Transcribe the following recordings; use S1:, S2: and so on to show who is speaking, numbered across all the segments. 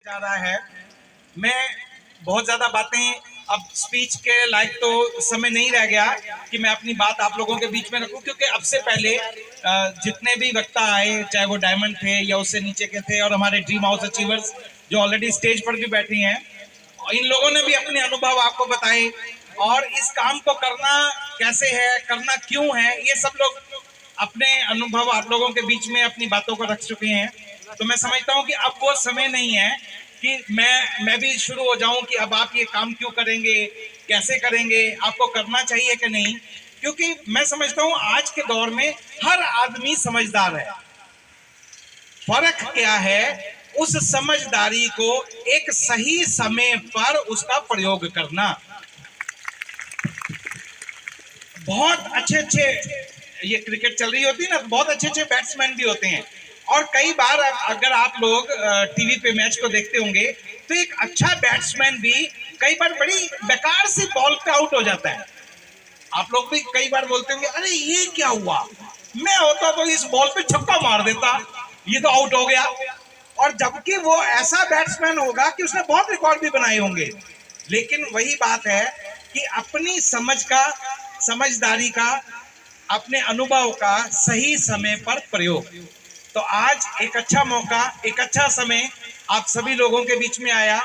S1: जा रहा है। मैं बहुत ज्यादा बातें अब स्पीच के लायक तो समय नहीं रह गया कि मैं अपनी बात आप लोगों के बीच में रखूं, क्योंकि अब से पहले जितने भी वक्ता आए, चाहे वो डायमंड थे या उससे नीचे के थे, और हमारे ड्रीम हाउस अचीवर्स जो ऑलरेडी स्टेज पर भी बैठी हैं, इन लोगों ने भी अपने अनुभव आपको बताए और इस काम को करना कैसे है, करना क्यों है, ये सब लोग अपने अनुभव आप लोगों के बीच में अपनी बातों को रख चुके हैं। तो मैं समझता हूं कि अब वो समय नहीं है कि मैं भी शुरू हो जाऊं कि अब आप ये काम क्यों करेंगे, कैसे करेंगे, आपको करना चाहिए कि नहीं, क्योंकि मैं समझता हूं आज के दौर में हर आदमी समझदार है। फर्क क्या है, उस समझदारी को एक सही समय पर उसका प्रयोग करना। बहुत अच्छे ये क्रिकेट चल रही होती है ना, बहुत अच्छे बैट्समैन भी होते हैं, और कई बार अगर आप लोग टीवी पे मैच को देखते होंगे तो एक अच्छा बैट्समैन भी कई बार बड़ी बेकार सी बॉल पे आउट हो जाता है। आप लोग भी कई बार बोलते होंगे, अरे ये क्या हुआ, मैं होता तो इस बॉल पे छक्का मार देता, ये तो आउट हो गया। और जबकि वो ऐसा बैट्समैन होगा कि उसने बहुत रिकॉर्ड भी बनाए होंगे। लेकिन वही बात है कि अपनी समझ का, समझदारी का, अपने अनुभव का सही समय पर प्रयोग। तो आज एक अच्छा मौका, एक अच्छा समय आप सभी लोगों के बीच में आया।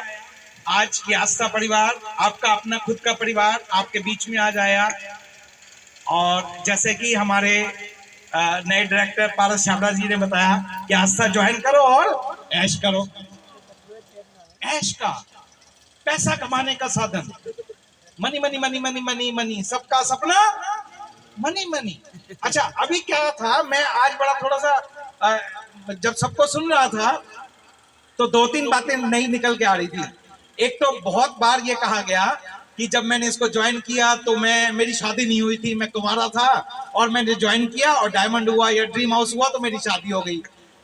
S1: आज ये आस्था परिवार, आपका अपना खुद का परिवार आपके बीच में आज आया, और जैसे कि हमारे नए डायरेक्टर पारस छाबड़ा जी ने बताया कि आस्था ज्वाइन करो और ऐश करो। ऐश का, पैसा कमाने का साधन, money money money money money money, सबका सपना मनी मनी। अच्छा, अभी क्या था, मैं आज बड़ा थोड़ा सा जब सबको सुन रहा था तो दो तीन बातें नई निकल के आ रही थी। एक तो बहुत बार ये कहा गया कि जब मैंने इसको ज्वाइन किया तो मेरी शादी नहीं हुई थी, मैं कुंवारा था, और मैंने ज्वाइन किया और डायमंड हुआ या ड्रीम हाउस हुआ तो मेरी शादी हो गई।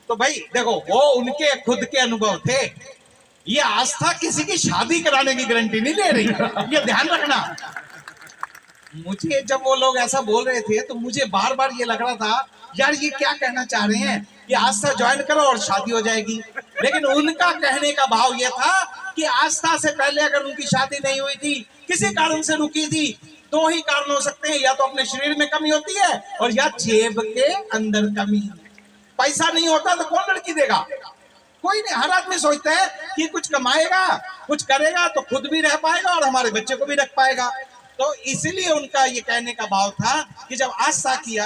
S1: तो भाई देखो, वो उनके खुद के अनुभव थे, ये आस्था किसी की शादी कराने की गारंटी नहीं ले रही, ये ध्यान रखना। मुझे जब वो लोग ऐसा बोल रहे थे तो मुझे बार बार ये लग रहा था, यार ये क्या कहना चाह रहे हैं कि आस्था ज्वाइन करो और शादी हो जाएगी। लेकिन उनका कहने का भाव ये था कि आस्था से पहले अगर उनकी शादी नहीं हुई थी, किसी कारण से रुकी थी, दो ही कारण हो सकते हैं, या तो अपने शरीर में कमी होती है और या जेब के अंदर कमी। पैसा नहीं होता तो कौन लड़की देगा, कोई नहीं। हर आदमी सोचता है कि कुछ कमाएगा, कुछ करेगा तो खुद भी रह पाएगा और हमारे बच्चे को भी रख पाएगा। तो इसलिए उनका ये कहने का भाव था कि जब आस्था किया,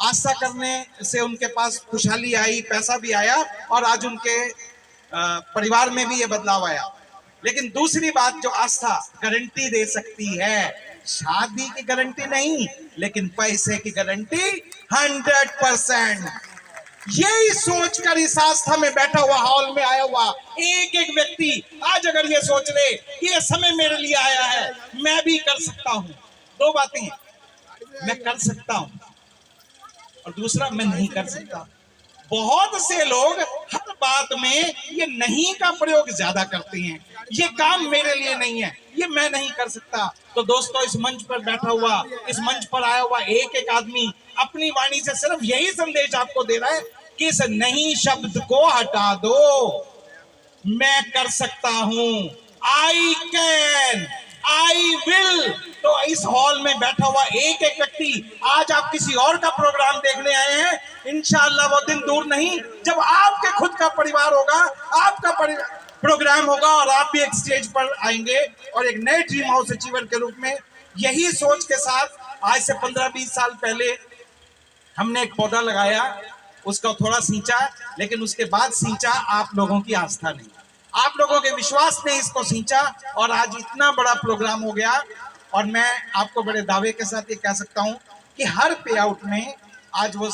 S1: आस्था करने से उनके पास खुशहाली आई, पैसा भी आया, और आज उनके परिवार में भी ये बदलाव आया। लेकिन दूसरी बात जो आस्था गारंटी दे सकती है, शादी की गारंटी नहीं, लेकिन पैसे की गारंटी 100%। यही सोचकर इस आस्था में बैठा हुआ, हॉल में आया हुआ एक एक व्यक्ति आज अगर ये सोच ले कि ये समय मेरे लिए आया है, मैं भी कर सकता हूं। दो बातें, मैं कर सकता हूं और दूसरा मैं नहीं कर सकता। बहुत से लोग हर बात में ये नहीं का प्रयोग ज्यादा करते हैं, ये काम मेरे लिए नहीं है, ये मैं नहीं कर सकता। तो दोस्तों, इस मंच पर बैठा हुआ, इस मंच पर आया हुआ एक एक आदमी अपनी वाणी से सिर्फ यही संदेश आपको दे रहा है कि इस नहीं शब्द को हटा दो। मैं कर सकता हूं, आई कैन, आई विल। तो इस हॉल में बैठा हुआ एक एक व्यक्ति, आज आप किसी और का प्रोग्राम देखने आए हैं, इंशाअल्लाह वो दिन दूर नहीं जब आपके खुद का परिवार होगा, आपका प्रोग्राम होगा और आप भी एक स्टेज पर आएंगे और एक नए ड्रीम हाउस अचीवर के रूप में। यही सोच के साथ आज से 15-20 साल पहले हमने एक पौधा लगाया, उसका थोड़ा सींचा, लेकिन उसके बाद सींचा आप लोगों की आस्था ने, आप लोगों के विश्वास ने इसको सींचा, और आज इतना बड़ा प्रोग्राम हो गया। और मैं आपको बड़े दावे के साथ ये कह सकता हूं कि हर पे आउट में आज वो